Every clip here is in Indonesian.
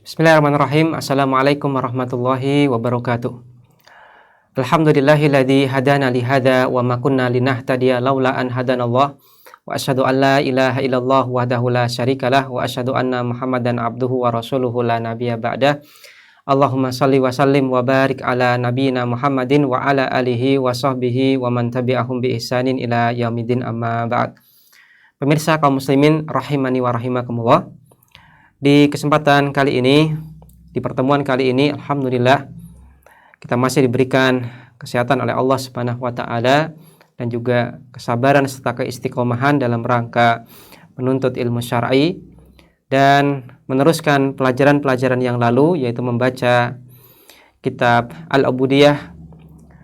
Bismillahirrahmanirrahim. Assalamualaikum warahmatullahi wabarakatuh. Alhamdulillahilladzi hadana li hadza wa ma kunna linahtadiya laula an hadanallah. Wa asyhadu an la ilaha illallah wahdahu la syarikalah wa asyhadu anna Muhammadan abduhu wa rasuluhu la nabiyya ba'dah. Allahumma shalli wa sallim wa barik ala nabiyyina Muhammadin wa ala alihi wa sahbihi wa man tabi'ahum bi ihsanin ila yaumidin, amma ba'd. Pemirsa kaum muslimin rahimani wa rahimakumullah. Di kesempatan kali ini, di pertemuan kali ini, alhamdulillah kita masih diberikan kesehatan oleh Allah Subhanahu wa taala dan juga kesabaran serta keistiqomahan dalam rangka menuntut ilmu syar'i dan meneruskan pelajaran-pelajaran yang lalu, yaitu membaca kitab Al-Ubudiyah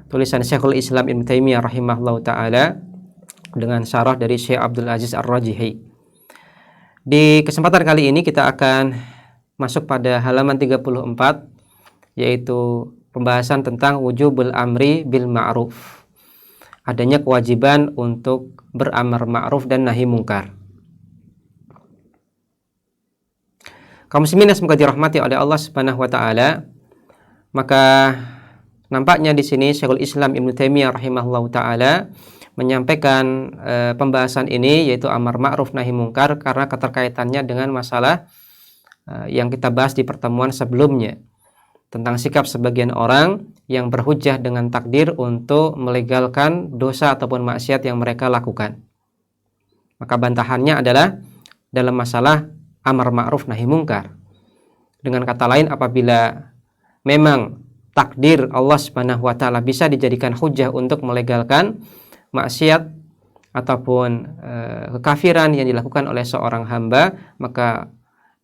tulisan Syekhul Islam Ibnu Taimiyah rahimahullahu taala dengan syarah dari Syekh Abdul Aziz Ar-Rajihi. Di kesempatan kali ini kita akan masuk pada halaman 34, yaitu pembahasan tentang wujubul amri bil ma'ruf. Adanya kewajiban untuk beramar ma'ruf dan nahi mungkar. Kaum muslimin yang semoga dirahmati oleh Allah Subhanahu wa taala, maka nampaknya di sini Syekhul Islam Ibnu Taimiyah rahimahullahu taala menyampaikan pembahasan ini, yaitu amar ma'ruf nahi mungkar, karena keterkaitannya dengan masalah yang kita bahas di pertemuan sebelumnya tentang sikap sebagian orang yang berhujjah dengan takdir untuk melegalkan dosa ataupun maksiat yang mereka lakukan. Maka bantahannya adalah dalam masalah amar ma'ruf nahi mungkar. Dengan kata lain, apabila memang takdir Allah Subhanahu wa taala bisa dijadikan hujjah untuk melegalkan maksiat ataupun kekafiran yang dilakukan oleh seorang hamba, maka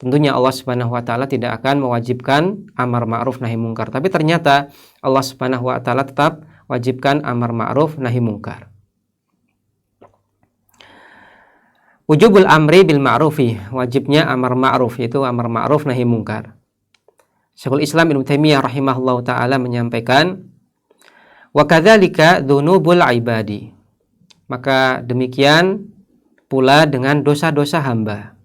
tentunya Allah Subhanahu wa taala tidak akan mewajibkan amar ma'ruf nahi mungkar. Tapi ternyata Allah Subhanahu wa taala tetap wajibkan amar ma'ruf nahi mungkar. Wujubul amri bil ma'rufi, wajibnya amar ma'ruf, yaitu amar ma'ruf nahi mungkar. Syekhul Islam Ibnu Taimiyah rahimahullahu taala menyampaikan, wa kadzalika dzunubul ibadi. Maka demikian pula dengan dosa-dosa hamba.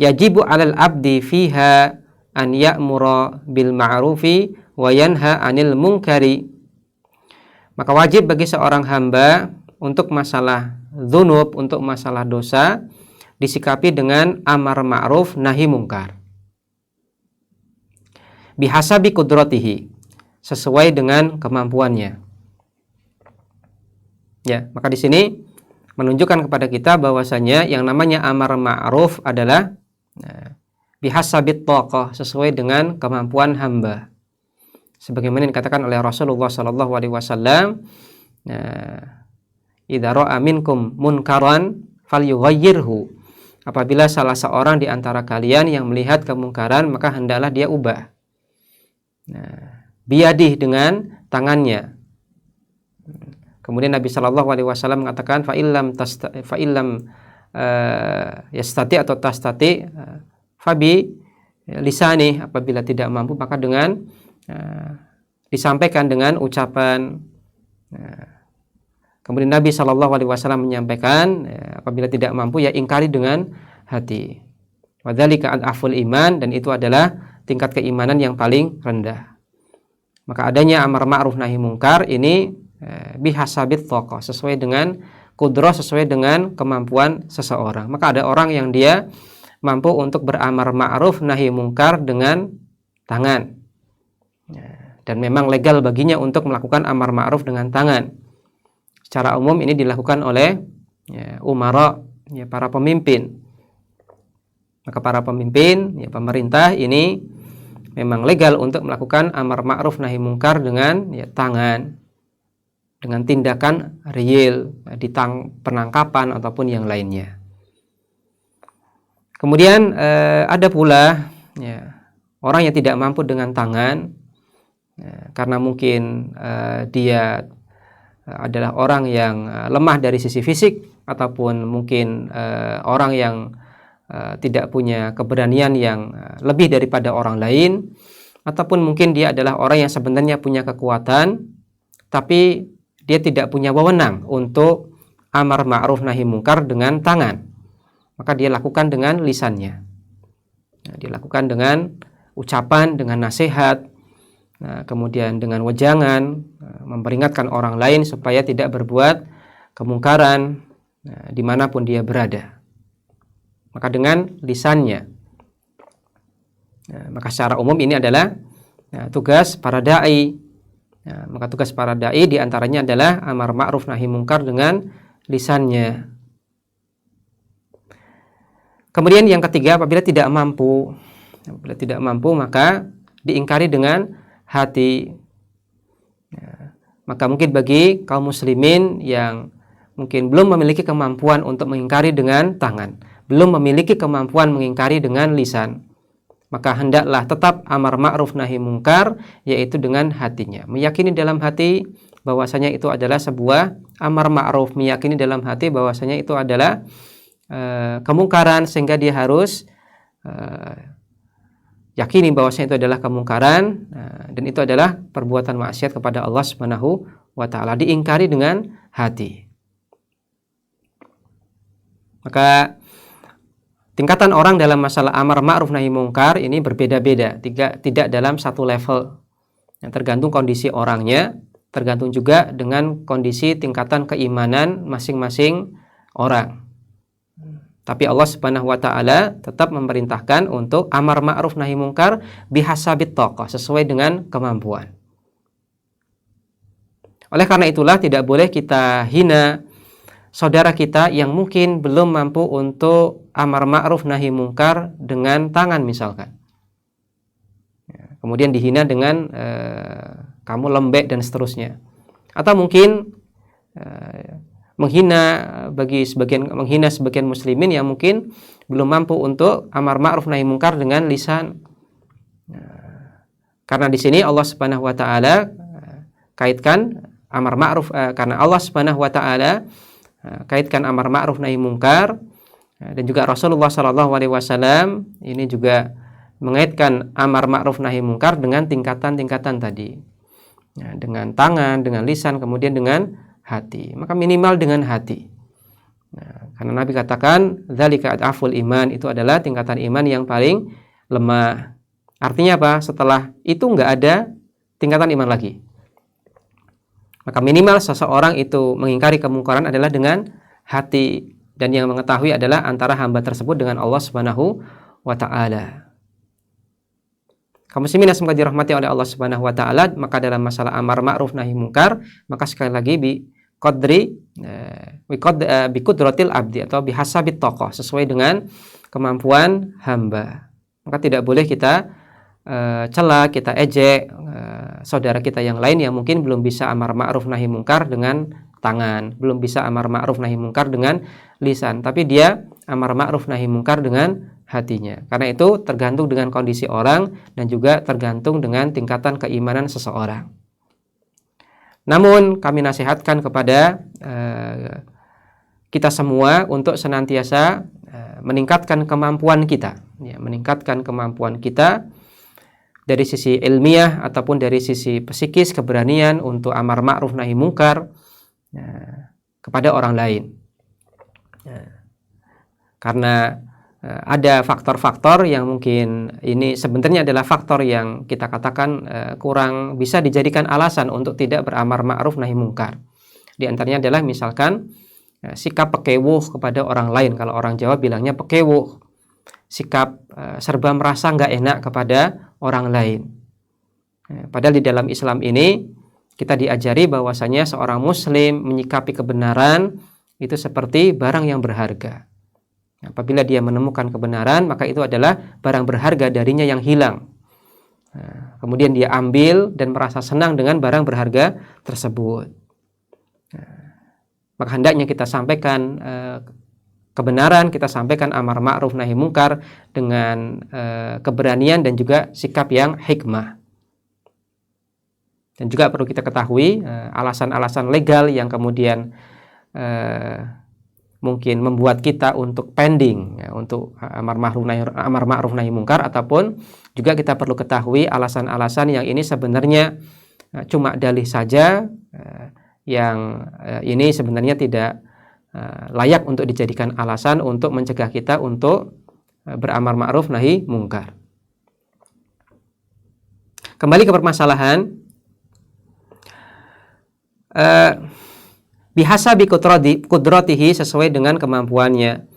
Yajibu 'alal abdi fiha an ya'mura bil ma'rufi wa yanha 'anil munkari. Maka wajib bagi seorang hamba untuk masalah dzunub, untuk masalah dosa, disikapi dengan amar ma'ruf nahi mungkar. Bihasabi qudratihi, sesuai dengan kemampuannya. Ya, maka di sini menunjukkan kepada kita bahwasanya yang namanya amar ma'ruf adalah bihasabit thaqah, sesuai dengan kemampuan hamba. Sebagaimana dikatakan oleh Rasulullah sallallahu alaihi wasallam, idza ra'a minkum munkaran falyughayyirhu. Apabila salah seorang di antara kalian yang melihat kemungkaran, maka hendaklah dia ubah. Biyadih, dengan tangannya. Kemudian Nabi Shallallahu Alaihi Wasallam mengatakan, fa'illam yastati atau tastati fabi lisani, apabila tidak mampu maka dengan disampaikan dengan ucapan. Kemudian Nabi Shallallahu Alaihi Wasallam menyampaikan, apabila tidak mampu ya ingkari dengan hati. Wadzalika ad'aful iman, dan itu adalah tingkat keimanan yang paling rendah. Maka adanya amar ma'ruf nahi mungkar ini bihasabit thaqah, sesuai dengan kudrah, sesuai dengan kemampuan seseorang. Maka ada orang yang dia mampu untuk beramar ma'ruf nahi mungkar dengan tangan, dan memang legal baginya untuk melakukan amar ma'ruf dengan tangan. Secara umum ini dilakukan oleh umara, para pemimpin. Maka para pemimpin, pemerintah ini memang legal untuk melakukan amar ma'ruf nahi mungkar dengan tangan, dengan tindakan real di penangkapan ataupun yang lainnya. Kemudian ada pula orang yang tidak mampu dengan tangan, karena mungkin dia adalah orang yang lemah dari sisi fisik, ataupun mungkin orang yang tidak punya keberanian yang lebih daripada orang lain, ataupun mungkin dia adalah orang yang sebenarnya punya kekuatan tapi dia tidak punya wewenang untuk amar ma'ruf nahi mungkar dengan tangan, maka dia lakukan dengan lisannya. Dilakukan dengan ucapan, dengan nasihat, kemudian dengan wejangan, memperingatkan orang lain supaya tidak berbuat kemungkaran dimanapun dia berada. Maka dengan lisannya. Maka secara umum ini adalah tugas para da'i. Maka tugas para da'i diantaranya adalah amar ma'ruf nahi mungkar dengan lisannya. Kemudian yang ketiga, apabila tidak mampu maka diingkari dengan hati. Maka mungkin bagi kaum muslimin yang mungkin belum memiliki kemampuan untuk mengingkari dengan tangan, belum memiliki kemampuan mengingkari dengan lisan, maka hendaklah tetap amar ma'ruf nahi mungkar, yaitu dengan hatinya. Meyakini dalam hati bahwasanya itu adalah sebuah amar ma'ruf, meyakini dalam hati bahwasanya itu adalah kemungkaran, sehingga dia harus yakini bahwasanya itu adalah kemungkaran, dan itu adalah perbuatan maksiat kepada Allah Subhanahu wa taala, diingkari dengan hati. Maka tingkatan orang dalam masalah amar ma'ruf nahi mungkar ini berbeda-beda, tidak dalam satu level. Tergantung kondisi orangnya, tergantung juga dengan kondisi tingkatan keimanan masing-masing orang. Tapi Allah Subhanahu wa taala tetap memerintahkan untuk amar ma'ruf nahi mungkar bihasabit thaqah, sesuai dengan kemampuan. Oleh karena itulah tidak boleh kita hina saudara kita yang mungkin belum mampu untuk amar ma'ruf nahi mungkar dengan tangan misalkan. Kemudian dihina dengan kamu lembek dan seterusnya. Atau mungkin menghina sebagian muslimin yang mungkin belum mampu untuk amar ma'ruf nahi mungkar dengan lisan. Karena di sini Allah Subhanahu wa taala kaitkan amar ma'ruf, karena Allah Subhanahu wa taala kaitkan amar ma'ruf nahi mungkar, dan juga Rasulullah sallallahu alaihi wasallam ini juga mengaitkan amar ma'ruf nahi mungkar dengan tingkatan-tingkatan tadi. Dengan tangan, dengan lisan, kemudian dengan hati. Maka minimal dengan hati. Karena Nabi katakan dzalika ad'aful iman, itu adalah tingkatan iman yang paling lemah. Artinya apa? Setelah itu enggak ada tingkatan iman lagi. Maka minimal seseorang itu mengingkari kemungkaran adalah dengan hati, dan yang mengetahui adalah antara hamba tersebut dengan Allah Subhanahu wa taala. Kaum muslimin yang semoga dirahmati oleh Allah Subhanahu wa taala, maka dalam masalah amar ma'ruf nahi mungkar, maka sekali lagi bi qudratil abdi atau bihasabit thaqah, sesuai dengan kemampuan hamba. Maka tidak boleh kita cela, kita ejek saudara kita yang lain yang mungkin belum bisa amar ma'ruf nahi mungkar dengan tangan, belum bisa amar ma'ruf nahi mungkar dengan lisan, tapi dia amar ma'ruf nahi mungkar dengan hatinya. Karena itu tergantung dengan kondisi orang dan juga tergantung dengan tingkatan keimanan seseorang. Namun kami nasihatkan kepada kita semua untuk senantiasa meningkatkan kemampuan kita, meningkatkan kemampuan kita dari sisi ilmiah ataupun dari sisi psikis, keberanian untuk amar ma'ruf nahi mungkar kepada orang lain. Karena ada faktor-faktor yang mungkin ini sebenarnya adalah faktor yang kita katakan kurang bisa dijadikan alasan untuk tidak beramar ma'ruf nahi mungkar. Di antaranya adalah misalkan sikap pekewuh kepada orang lain. Kalau orang Jawa bilangnya pekewuh, sikap serba merasa nggak enak kepada orang lain. Padahal di dalam Islam ini kita diajari bahwasanya seorang muslim menyikapi kebenaran itu seperti barang yang berharga. Apabila dia menemukan kebenaran, maka itu adalah barang berharga darinya yang hilang. Kemudian dia ambil dan merasa senang dengan barang berharga tersebut. Maka hendaknya kita sampaikan kebenaran, kita sampaikan amar ma'ruf nahi mungkar dengan keberanian dan juga sikap yang hikmah. Dan juga perlu kita ketahui alasan-alasan legal yang kemudian mungkin membuat kita untuk pending untuk amar ma'ruf nahi mungkar, ataupun juga kita perlu ketahui alasan-alasan yang ini sebenarnya cuma dalih saja, yang ini sebenarnya tidak layak untuk dijadikan alasan untuk mencegah kita untuk beramar ma'ruf nahi mungkar. Kembali ke permasalahan, bihasabi qudratihi, sesuai dengan kemampuannya.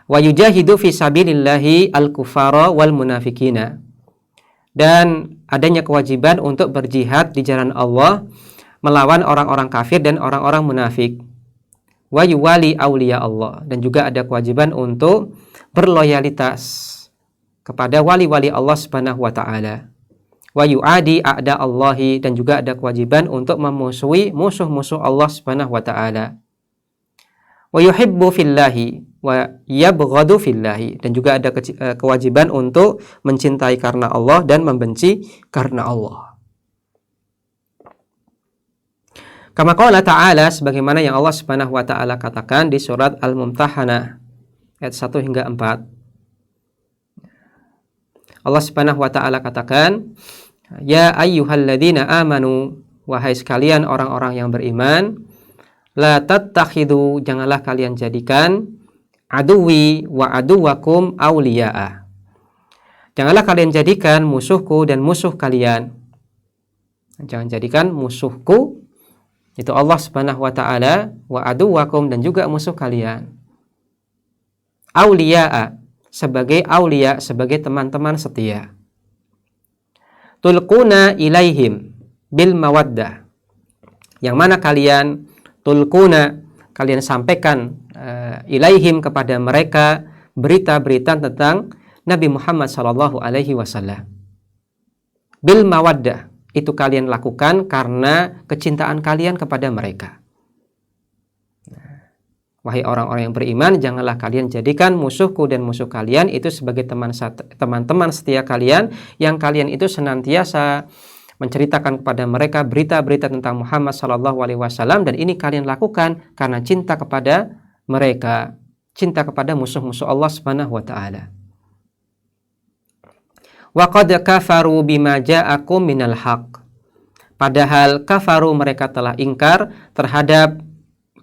Wa yujahidu fi sabilillahi al-kufara wal munafikina. Dan adanya kewajiban untuk berjihad di jalan Allah melawan orang-orang kafir dan orang-orang munafik. Wa yuwali awliya Allah, dan juga ada kewajiban untuk berloyalitas kepada wali-wali Allah Subhanahu wa taala. Wa yu'adi a'da Allahi, dan juga ada kewajiban untuk memusuhi musuh-musuh Allah Subhanahu wa taala. Wa yuhibbu fillahi wa yabghadu fillahi, dan juga ada kewajiban untuk mencintai karena Allah dan membenci karena Allah. Kama qala ta'ala, sebagaimana yang Allah Subhanahu wa taala katakan di surat Al-Mumtahanah ayat 1 hingga 4. Allah Subhanahu wa taala katakan, ya ayyuhalladzina amanu, wahai sekalian orang-orang yang beriman, la tattakhidu, janganlah kalian jadikan aduwi wa aduwakum awliya'a, janganlah kalian jadikan musuhku dan musuh kalian. Jangan jadikan musuhku, itu Allah Subhanahu wa taala, wa aduwakum, dan juga musuh kalian, awliya'a, sebagai awliya, sebagai teman-teman setia. Tulquna ilaihim bil mawaddah, yang mana kalian tulquna, kalian sampaikan ilaihim, kepada mereka berita-berita tentang Nabi Muhammad sallallahu alaihi wasallam. Bil mawaddah, itu kalian lakukan karena kecintaan kalian kepada mereka. Wahai orang-orang yang beriman, janganlah kalian jadikan musuhku dan musuh kalian itu sebagai teman-teman setia kalian, yang kalian itu senantiasa menceritakan kepada mereka berita-berita tentang Muhammad sallallahu alaihi wasallam, dan ini kalian lakukan karena cinta kepada mereka, cinta kepada musuh-musuh Allah Subhanahu wa taala. Wa qad kafaru bima ja'akum minal haqq, padahal kafaru, mereka telah ingkar terhadap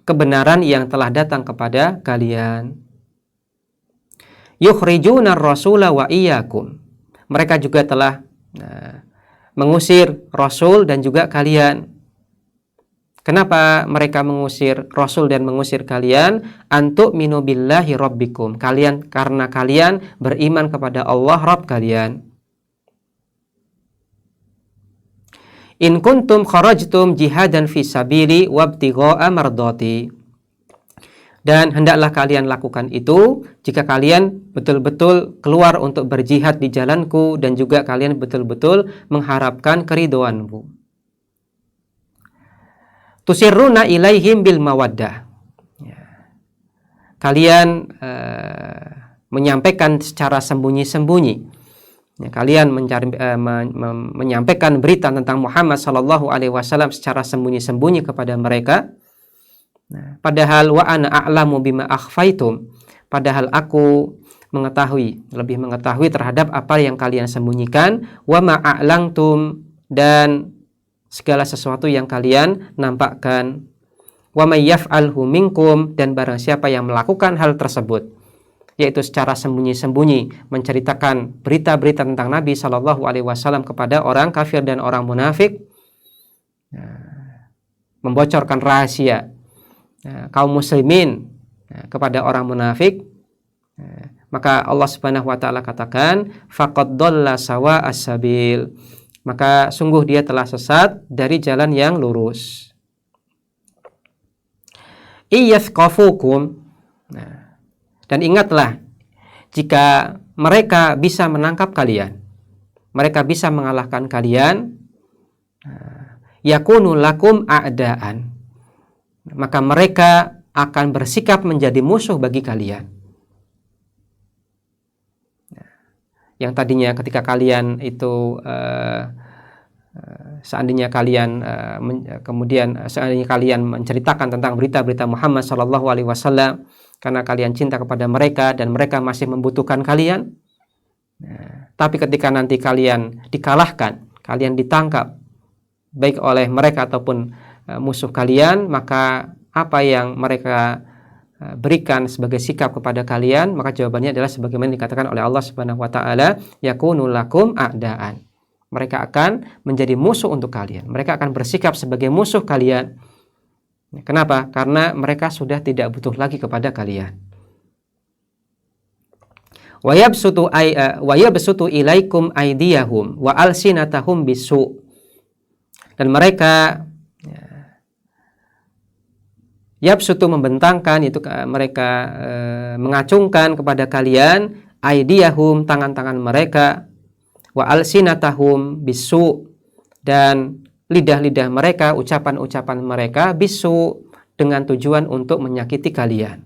kebenaran yang telah datang kepada kalian. Yukhrijuna ar-rasula wa iyyakum, mereka juga telah mengusir Rasul dan juga kalian. Kenapa mereka mengusir Rasul dan mengusir kalian? Antuk minu billahi rabbikum, kalian, karena kalian beriman kepada Allah Rabb kalian. In kuntum kharajtum jihadan fi sabili wabtigha'a mardati, dan hendaklah kalian lakukan itu jika kalian betul-betul keluar untuk berjihad di jalanku, dan juga kalian betul-betul mengharapkan keridhoanmu. Tusirruna ilaihim bil mawaddah, kalian menyampaikan secara sembunyi-sembunyi. Kalian menyampaikan berita tentang Muhammad sallallahu alaihi wasallam secara sembunyi-sembunyi kepada mereka. Padahal wa ana a'lamu bima akhfaitum, padahal aku lebih mengetahui terhadap apa yang kalian sembunyikan. Wa ma a'langtum, dan segala sesuatu yang kalian nampakkan. Wa may yaf'alhu minkum, dan barang siapa yang melakukan hal tersebut, yaitu secara sembunyi-sembunyi menceritakan berita-berita tentang Nabi Shallallahu Alaihi Wasallam kepada orang kafir dan orang munafik, membocorkan rahasia kaum muslimin kepada orang munafik, maka Allah Subhanahu Wa Taala katakan, faqad dhalla sawa'as sabil, maka sungguh dia telah sesat dari jalan yang lurus. Iyathqafukum, dan ingatlah, jika mereka bisa menangkap kalian, mereka bisa mengalahkan kalian, yakunu lakum a'daan, maka mereka akan bersikap menjadi musuh bagi kalian. Yang tadinya ketika kalian itu seandainya kalian menceritakan tentang berita-berita Muhammad sallallahu alaihi wasallam karena kalian cinta kepada mereka dan mereka masih membutuhkan kalian, tapi ketika nanti kalian dikalahkan, kalian ditangkap baik oleh mereka ataupun musuh kalian, maka apa yang mereka berikan sebagai sikap kepada kalian, maka jawabannya adalah sebagaimana dikatakan oleh Allah Subhanahu wa taala, yakunu lakum a'daan, mereka akan menjadi musuh untuk kalian. Mereka akan bersikap sebagai musuh kalian. Kenapa? Karena mereka sudah tidak butuh lagi kepada kalian. Wa yabsutu ilaikum aydiyahum wa alsinatahum bisu. Dan mereka yabsutu membentangkan, itu mereka mengacungkan kepada kalian aydiyahum, tangan-tangan mereka, wa alsinatahum bisu, dan lidah-lidah mereka, ucapan-ucapan mereka bisu, dengan tujuan untuk menyakiti kalian.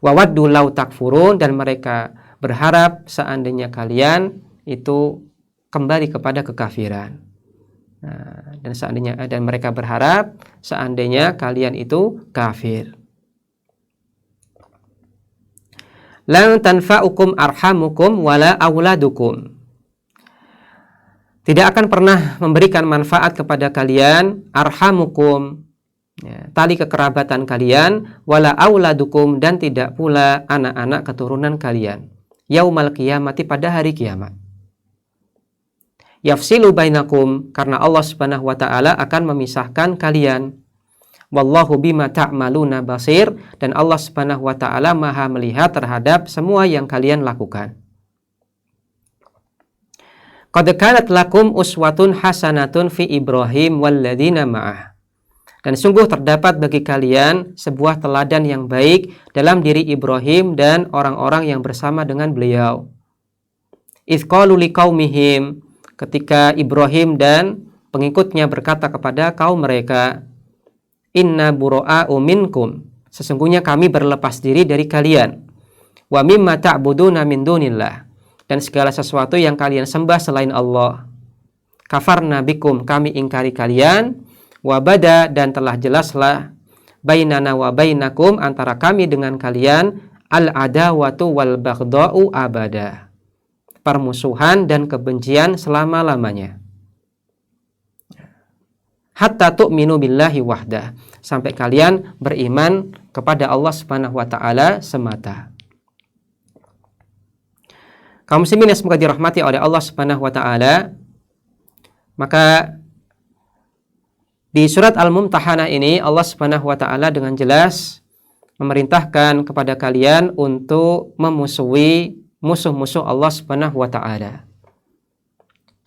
Wa waddu law takfurun, dan mereka berharap seandainya kalian itu kembali kepada kekafiran. Dan mereka berharap seandainya kalian itu kafir. Lan tanfa'ukum arhamukum wala auladukum. Tidak akan pernah memberikan manfaat kepada kalian arhamukum, tali kekerabatan kalian, wala auladukum, dan tidak pula anak-anak keturunan kalian, yaumal qiyamati, pada hari kiamat. Yafsilu bainakum, karena Allah Subhanahu wa taala akan memisahkan kalian. Wallahu bima ta'maluna basir, dan Allah Subhanahu wa taala Maha melihat terhadap semua yang kalian lakukan. Qad kanat lakum uswatun hasanatun fi Ibrahim walladzina ma'ah. Dan sungguh terdapat bagi kalian sebuah teladan yang baik dalam diri Ibrahim dan orang-orang yang bersama dengan beliau. Idz qalu liqaumihim, ketika Ibrahim dan pengikutnya berkata kepada kaum mereka, inna bura'a'u minkum, sesungguhnya kami berlepas diri dari kalian, wa mimma ta'buduna min dunillah, dan segala sesuatu yang kalian sembah selain Allah. Kafarna bikum, kami ingkari kalian, wa bada, dan telah jelaslah, bainana wa bainakum, antara kami dengan kalian, al-adawatu wal baghda'u abada, permusuhan dan kebencian selama-lamanya. Hatta tu'minu billahi wahdah, sampai kalian beriman kepada Allah Subhanahu wa taala semata. Kaum muslimin yang semoga dirahmati oleh Allah Subhanahu wa taala, maka di surat Al-Mumtahanah ini Allah Subhanahu wa taala dengan jelas memerintahkan kepada kalian untuk memusuhi musuh-musuh Allah Subhanahu wa taala.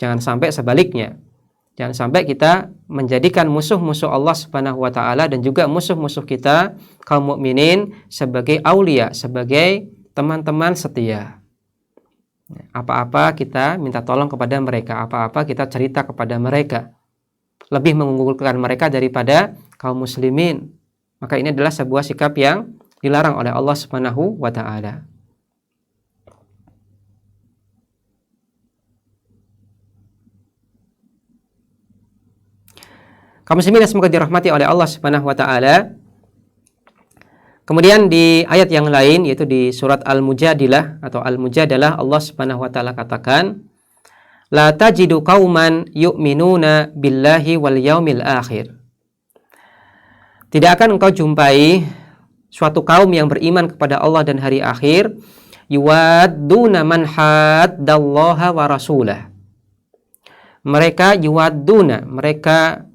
Jangan sampai sebaliknya. Jangan sampai kita menjadikan musuh-musuh Allah Subhanahu wa taala dan juga musuh-musuh kita kaum mukminin sebagai aulia, sebagai teman-teman setia. Apa-apa kita minta tolong kepada mereka, apa-apa kita cerita kepada mereka, lebih mengunggulkan mereka daripada kaum muslimin. Maka ini adalah sebuah sikap yang dilarang oleh Allah Subhanahu wa taala. Kaum muslimin yang semoga dirahmati oleh Allah Subhanahu wa taala. Kemudian di ayat yang lain, yaitu di surat Al-Mujadilah atau Al-Mujadalah, Allah Subhanahu wa taala katakan, la tajidu qauman yu'minuna billahi wal yaumil akhir. Tidak akan engkau jumpai suatu kaum yang beriman kepada Allah dan hari akhir, yuwadduna man haddallaha wa rasulah. Mereka yuwadduna, mereka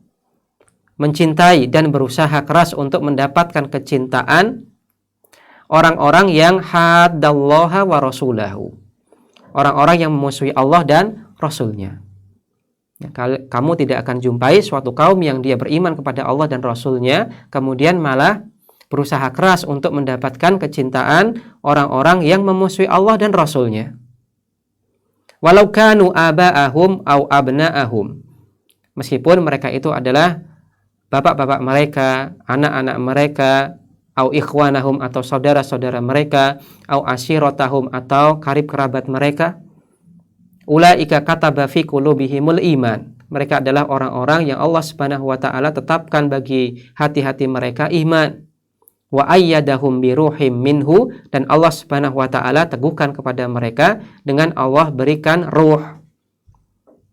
mencintai dan berusaha keras untuk mendapatkan kecintaan orang-orang yang haddallaha wa rasulahu, orang-orang yang memusuhi Allah dan Rasulnya. Kamu tidak akan jumpai suatu kaum yang dia beriman kepada Allah dan Rasulnya, kemudian malah berusaha keras untuk mendapatkan kecintaan orang-orang yang memusuhi Allah dan Rasulnya. Walau kanu aba'ahum au abna'ahum, meskipun mereka itu adalah bapak-bapak mereka, anak-anak mereka, au ikhwanahum, atau saudara-saudara mereka, au asyiratahum, atau karib kerabat mereka. Ulaika kataba fi qulubihimul iman. Mereka adalah orang-orang yang Allah Subhanahu wa taala tetapkan bagi hati-hati mereka iman. Wa ayyadahum bi ruhim minhu, dan Allah Subhanahu wa taala teguhkan kepada mereka dengan Allah berikan ruh.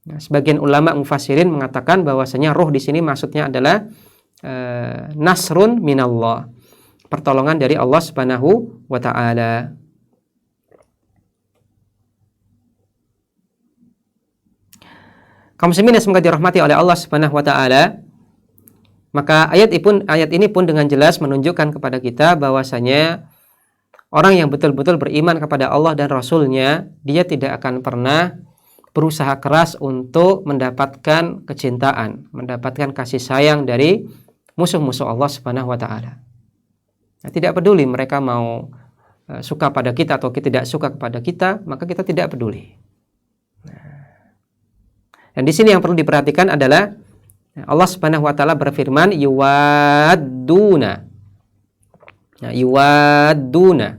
Sebagian ulama mufassirin mengatakan bahwasanya ruh di sini maksudnya adalah nasrun minallah, pertolongan dari Allah Subhanahu wa taala. Kaum muslimin yang semoga dirahmati oleh Allah Subhanahu wa taala, maka ayat ini pun dengan jelas menunjukkan kepada kita bahwasanya orang yang betul-betul beriman kepada Allah dan Rasul-Nya, dia tidak akan pernah berusaha keras untuk mendapatkan kecintaan, mendapatkan kasih sayang dari musuh-musuh Allah Subhanahu wa taala. Nah, tidak peduli mereka mau suka pada kita atau tidak suka kepada kita, maka kita tidak peduli. Dan di sini yang perlu diperhatikan adalah Allah Subhanahu wa taala berfirman yuwadduna. Nah, yuwadduna.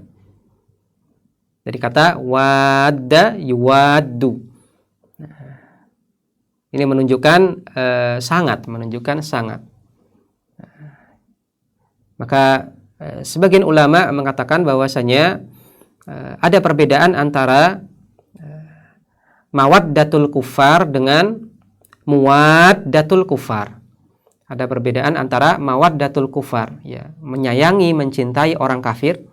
Dari kata wadda yuwaddu. Ini menunjukkan sangat. Maka sebagian ulama mengatakan bahwasanya ada perbedaan antara mawaddatul kufar dengan muwaddatul kufar. Ada perbedaan antara mawaddatul kufar, ya, menyayangi, mencintai orang kafir,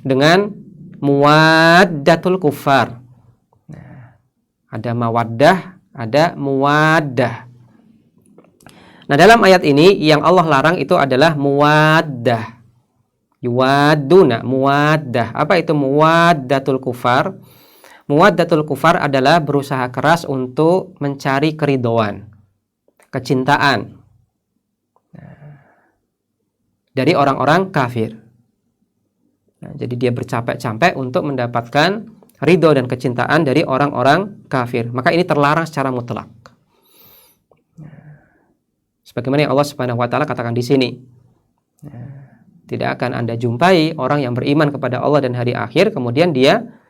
dengan muwaddatul kufar. Ada mawaddah, ada muwaddah. Nah, dalam ayat ini yang Allah larang itu adalah muwaddah. Yuwadduna, muwaddah. Apa itu muwaddatul kufar? Muwaddatul kufar adalah berusaha keras untuk mencari keridhaan, kecintaan dari orang-orang kafir. Nah, jadi dia bercapek-capek untuk mendapatkan ridho dan kecintaan dari orang-orang kafir. Maka ini terlarang secara mutlak. Sebagaimana yang Allah Subhanahu wa taala katakan di sini. Tidak akan Anda jumpai orang yang beriman kepada Allah dan hari akhir kemudian dia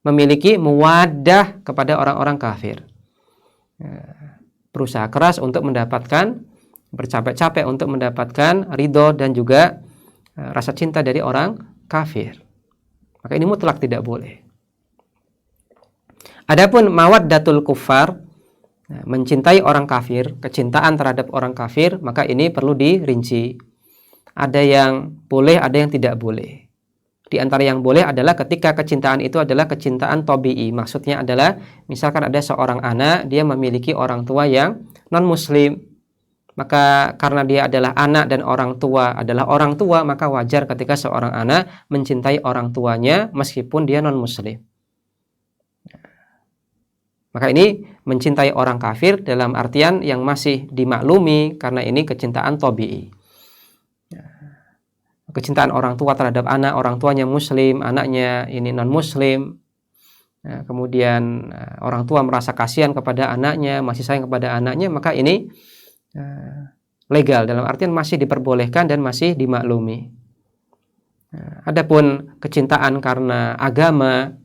memiliki muwaddah kepada orang-orang kafir. Berusaha keras untuk mendapatkan, bercapek-capek untuk mendapatkan ridho dan juga rasa cinta dari orang kafir. Maka ini mutlak tidak boleh. Adapun mawaddatul kufar, mencintai orang kafir, kecintaan terhadap orang kafir, maka ini perlu dirinci. Ada yang boleh, ada yang tidak boleh. Di antara yang boleh adalah ketika kecintaan itu adalah kecintaan tabi'i. Maksudnya adalah misalkan ada seorang anak, dia memiliki orang tua yang non-muslim. Maka karena dia adalah anak dan orang tua adalah orang tua, maka wajar ketika seorang anak mencintai orang tuanya meskipun dia non-muslim. Maka ini mencintai orang kafir dalam artian yang masih dimaklumi karena ini kecintaan tabi'i. Kecintaan orang tua terhadap anak, orang tuanya muslim, anaknya ini non-muslim. Kemudian orang tua merasa kasihan kepada anaknya, masih sayang kepada anaknya, maka ini legal, dalam artian masih diperbolehkan dan masih dimaklumi. Adapun kecintaan karena agama,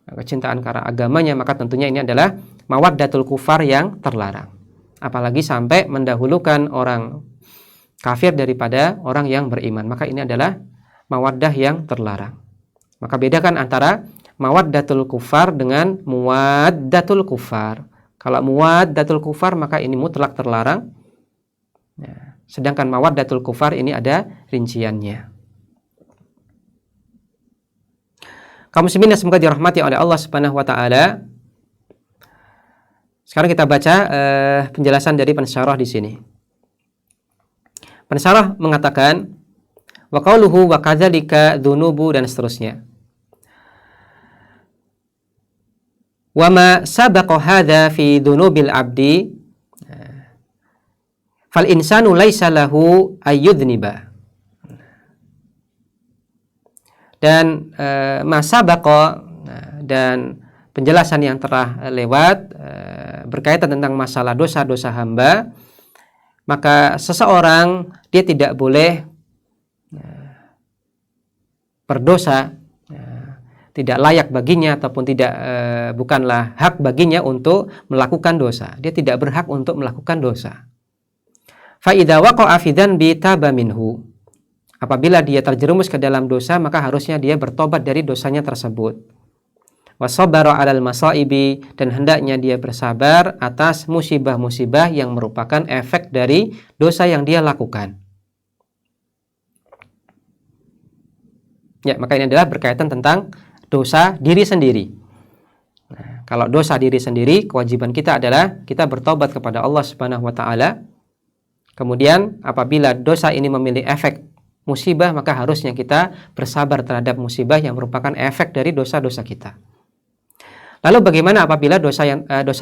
kecintaan karena agamanya, maka tentunya ini adalah mawaddatul kufar yang terlarang. Apalagi sampai mendahulukan orang kafir daripada orang yang beriman, maka ini adalah mawaddah yang terlarang. Maka bedakan antara mawaddatul kufar dengan muwaddatul kufar. Kalau muwaddatul kufar maka ini mutlak terlarang. Sedangkan mawaddatul kufar ini ada rinciannya. Kaum muslimin yang semoga dirahmati oleh Allah Subhanahu wa taala. Sekarang kita baca penjelasan dari pensyarah di sini. Pensyarah mengatakan wa qauluhu wa kadzalika dzunubu dan seterusnya. Wa ma sabaqa hadza fi dzunubil abdi fal insanu laisa lahu ayyudniba. Dan masabaqa dan penjelasan yang telah lewat berkaitan tentang masalah dosa-dosa hamba, maka seseorang dia tidak boleh berdosa, tidak layak baginya ataupun bukanlah hak baginya untuk melakukan dosa. Dia tidak berhak untuk melakukan dosa. Fa idza waqa'a fi dzanbi taba minhu. Apabila dia terjerumus ke dalam dosa, maka harusnya dia bertobat dari dosanya tersebut. Wasabara 'alal masaibi, dan hendaknya dia bersabar atas musibah-musibah yang merupakan efek dari dosa yang dia lakukan. Ya, maka ini adalah berkaitan tentang dosa diri sendiri. Nah, Kalau dosa diri sendiri, kewajiban kita adalah kita bertobat kepada Allah Subhanahu wa taala. Kemudian apabila dosa ini memiliki efek musibah, maka harusnya kita bersabar terhadap musibah yang merupakan efek dari dosa-dosa kita. Lalu bagaimana apabila dosa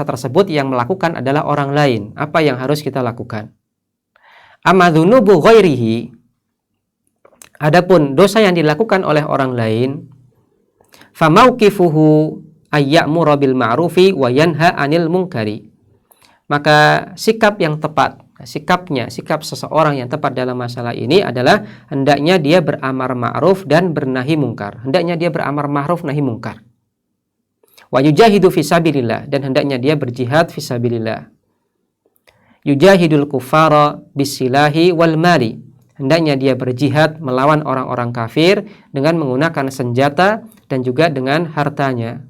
tersebut yang melakukan adalah orang lain? Apa yang harus kita lakukan? Amma dzunubu ghairihi, adapun dosa yang dilakukan oleh orang lain, famauqifuhu ayya'muru bil ma'rufi wa yanha 'anil munkari. Maka sikap yang tepat, sikap seseorang yang tepat dalam masalah ini adalah hendaknya dia beramar ma'ruf dan bernahi mungkar. Hendaknya dia beramar ma'ruf nahi mungkar. Wa yujahidu fisabilillah, dan hendaknya dia berjihad fisabilillah. Yujahidul kufara bisilahi wal mali. Hendaknya dia berjihad melawan orang-orang kafir dengan menggunakan senjata dan juga dengan hartanya.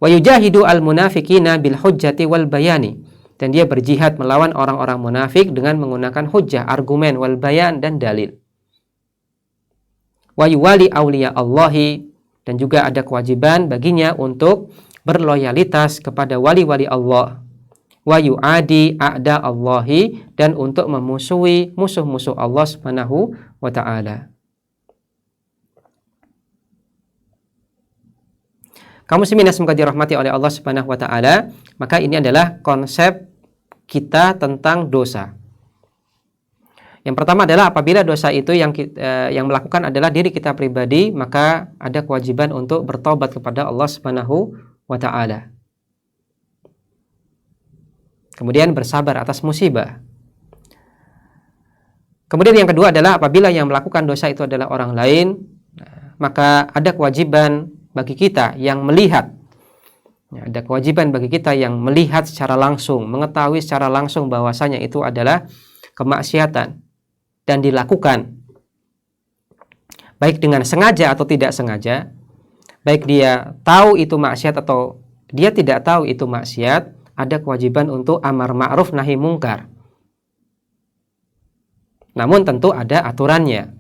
Wa yujahidu al munafiqina bil hujjati wal bayani, dan dia berjihad melawan orang-orang munafik dengan menggunakan hujjah, argumen, wal bayan, dan dalil. Wa yuwali awliya Allahi, dan juga ada kewajiban baginya untuk berloyalitas kepada wali-wali Allah. Wa yu'adi a'da Allahi, dan untuk memusuhi musuh-musuh Allah Subhanahu wa ta'ala. Kaum muslimin yang semoga dirahmati oleh Allah Subhanahu wa taala, maka ini adalah konsep kita tentang dosa. Yang pertama adalah apabila dosa itu yang melakukan adalah diri kita pribadi, maka ada kewajiban untuk bertobat kepada Allah Subhanahu wa taala. Kemudian bersabar atas musibah. Kemudian yang kedua adalah apabila yang melakukan dosa itu adalah orang lain, maka ada kewajiban bagi kita yang melihat. Ada kewajiban bagi kita yang melihat secara langsung, mengetahui secara langsung bahwasanya itu adalah kemaksiatan dan dilakukan baik dengan sengaja atau tidak sengaja, baik dia tahu itu maksiat atau dia tidak tahu itu maksiat, ada kewajiban untuk amar ma'ruf nahi mungkar. Namun tentu ada aturannya.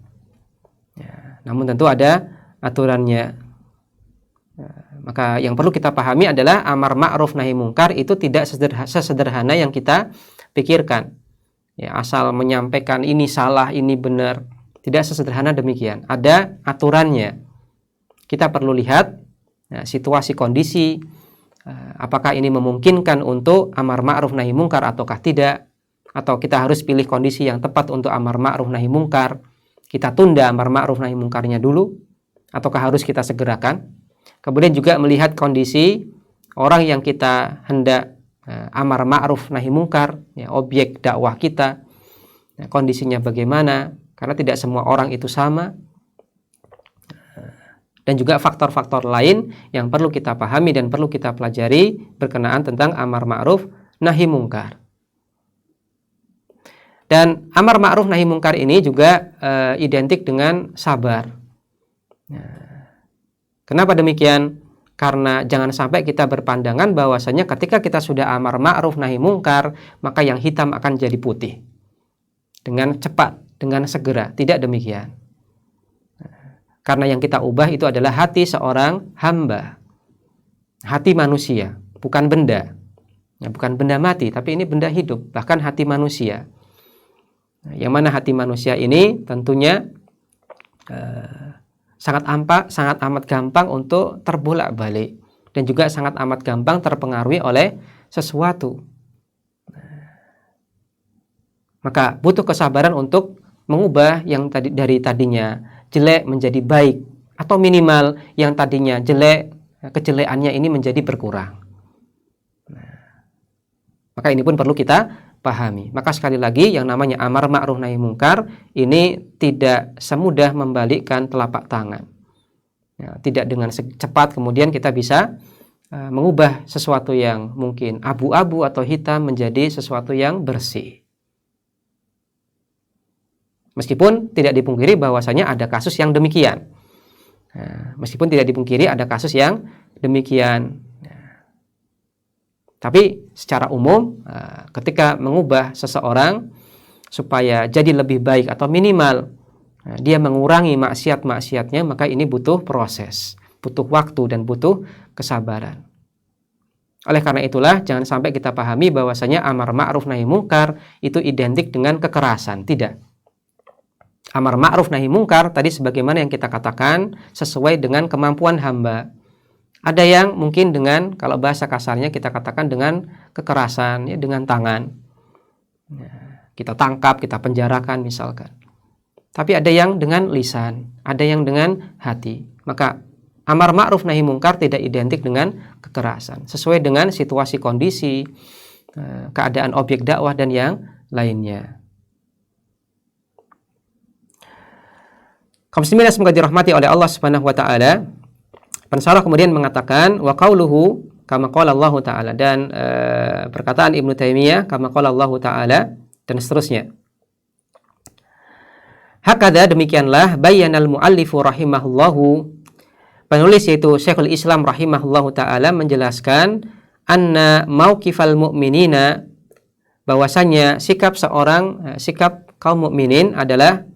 Maka yang perlu kita pahami adalah amar ma'ruf nahi mungkar itu tidak sesederhana yang kita pikirkan. Ya, asal menyampaikan ini salah, ini benar. Tidak sesederhana demikian. Ada aturannya. Kita perlu lihat situasi kondisi, apakah ini memungkinkan untuk amar ma'ruf nahi mungkar ataukah tidak, atau kita harus pilih kondisi yang tepat untuk amar ma'ruf nahi mungkar. Kita tunda amar ma'ruf nahi mungkarnya dulu, ataukah harus kita segerakan. Kemudian juga melihat kondisi orang yang kita hendak amar ma'ruf nahi mungkar, ya, objek dakwah kita, ya, kondisinya bagaimana, karena tidak semua orang itu sama. Dan juga faktor-faktor lain yang perlu kita pahami dan perlu kita pelajari berkenaan tentang amar ma'ruf nahi mungkar. Dan amar ma'ruf nahi mungkar ini juga identik dengan sabar. Kenapa demikian? Karena jangan sampai kita berpandangan bahwasanya ketika kita sudah amar ma'ruf nahi mungkar, maka yang hitam akan jadi putih dengan cepat, dengan segera. Tidak demikian. Karena yang kita ubah itu adalah hati seorang hamba, hati manusia, bukan benda. Bukan benda mati, tapi ini benda hidup, bahkan hati manusia. Yang mana hati manusia ini tentunya sangat amat gampang untuk terbolak-balik dan juga sangat amat gampang terpengaruhi oleh sesuatu. Maka butuh kesabaran untuk mengubah yang dari tadinya jelek menjadi baik, atau minimal yang tadinya jelek, kejelekannya ini menjadi berkurang. Maka ini pun perlu kita pahami. Maka sekali lagi yang namanya amar ma'ruf nahi mungkar ini tidak semudah membalikkan telapak tangan. Ya, tidak dengan cepat kemudian kita bisa mengubah sesuatu yang mungkin abu-abu atau hitam menjadi sesuatu yang bersih. Meskipun tidak dipungkiri bahwasanya ada kasus yang demikian. Tapi secara umum ketika mengubah seseorang supaya jadi lebih baik atau minimal dia mengurangi maksiat-maksiatnya, maka ini butuh proses, butuh waktu dan butuh kesabaran. Oleh karena itulah jangan sampai kita pahami bahwasanya amar ma'ruf nahi mungkar itu identik dengan kekerasan. Tidak. Amar ma'ruf nahi mungkar tadi sebagaimana yang kita katakan sesuai dengan kemampuan hamba. Ada yang mungkin dengan, kalau bahasa kasarnya kita katakan dengan kekerasan, ya, dengan tangan. Kita tangkap, kita penjarakan misalkan. Tapi ada yang dengan lisan, ada yang dengan hati. Maka amar ma'ruf nahi mungkar tidak identik dengan kekerasan. Sesuai dengan situasi kondisi, keadaan objek dakwah dan yang lainnya. Kaum muslimin semoga dirahmati oleh Allah Subhanahu wa taala. Pensyarah kemudian mengatakan wa qauluhu kama qala Allah taala, dan perkataan Ibnu Taimiyah kama qala Allah taala, dan seterusnya. Hakadha, demikianlah bayyanal muallifu rahimahullahu, penulis yaitu Syekhul Islam rahimahullahu taala menjelaskan anna mauqifal mu'minina, bahwasanya sikap kaum mukminin adalah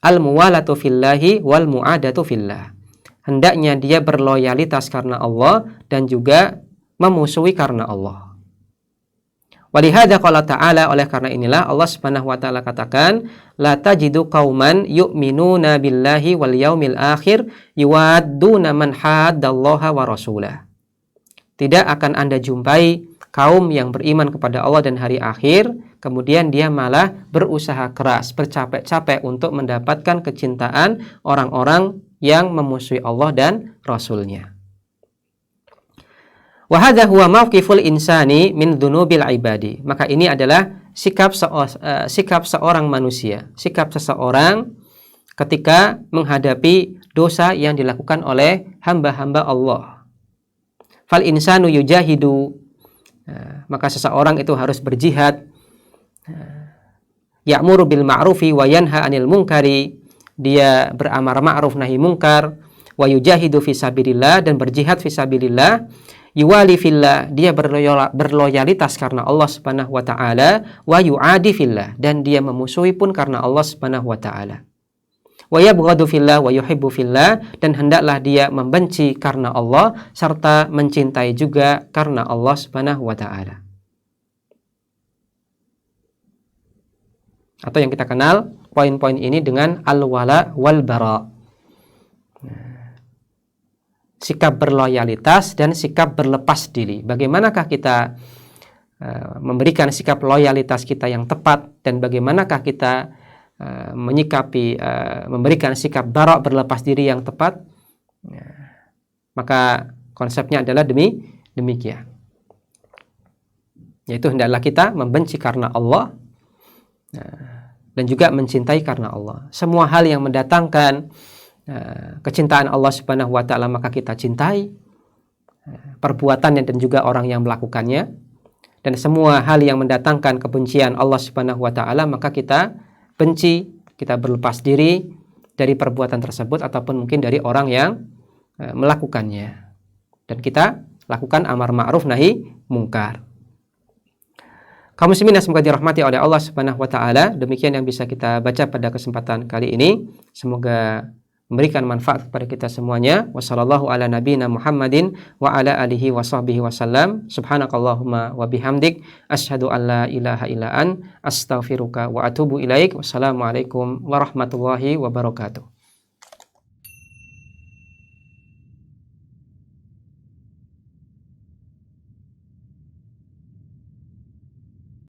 al-muwalatu fillahi wal mu'adatu fillah. Hendaknya dia berloyalitas karena Allah dan juga memusuhi karena Allah. Walihada qala ta'ala, oleh karena inilah Allah Subhanahu wa taala katakan la tajidu qauman yu'minuna billahi wal yaumil akhir yuwadduna man haddallaha wa rasulah. Tidak akan Anda jumpai kaum yang beriman kepada Allah dan hari akhir kemudian dia malah berusaha keras, bercapek-capek untuk mendapatkan kecintaan orang-orang yang memusuhi Allah dan Rasulnya. Wa hadza huwa mauqiful insani min dzunubil ibadi. Maka ini adalah sikap seorang manusia, sikap seseorang ketika menghadapi dosa yang dilakukan oleh hamba-hamba Allah. Fal insanu yujahidu, maka seseorang itu harus berjihad. Ya'muru bil ma'rufi wa yanha 'anil munkari, dia beramar ma'ruf nahi mungkar, wa yujahidu fisabilillah, dan berjihad fisabilillah, yuwali fillah, dia berloyalitas karena Allah Subhanahu wa taala, wa yu'adi fillah, dan dia memusuhi pun karena Allah Subhanahu wa taala. Wa yabghadu fillah wa yuhibbu fillah, dan hendaklah dia membenci karena Allah serta mencintai juga karena Allah Subhanahu wa taala. Atau yang kita kenal poin-poin ini dengan al-wala wal bara. Sikap berloyalitas dan sikap berlepas diri. Bagaimanakah kita memberikan sikap loyalitas kita yang tepat, dan bagaimanakah kita menyikapi memberikan sikap bara berlepas diri yang tepat? Maka konsepnya adalah demikian. Yaitu hendaklah kita membenci karena Allah dan juga mencintai karena Allah. Semua hal yang mendatangkan kecintaan Allah Subhanahu wa taala maka kita cintai, perbuatannya dan juga orang yang melakukannya. Dan semua hal yang mendatangkan kebencian Allah Subhanahu wa taala maka kita benci, kita berlepas diri dari perbuatan tersebut ataupun mungkin dari orang yang melakukannya. Dan kita lakukan amar ma'ruf nahi mungkar. Kaum muslimin semoga dirahmati oleh Allah Subhanahu wa taala. Demikian yang bisa kita baca pada kesempatan kali ini. Semoga memberikan manfaat kepada kita semuanya. Wassallallahu ala nabiyina Muhammadin wa ala alihi wa sahbihi wasallam. Subhanakallahumma wa bihamdik asyhadu an la ilaha illa an astaghfiruka wa atubu ilaik. Wassalamualaikum warahmatullahi wabarakatuh.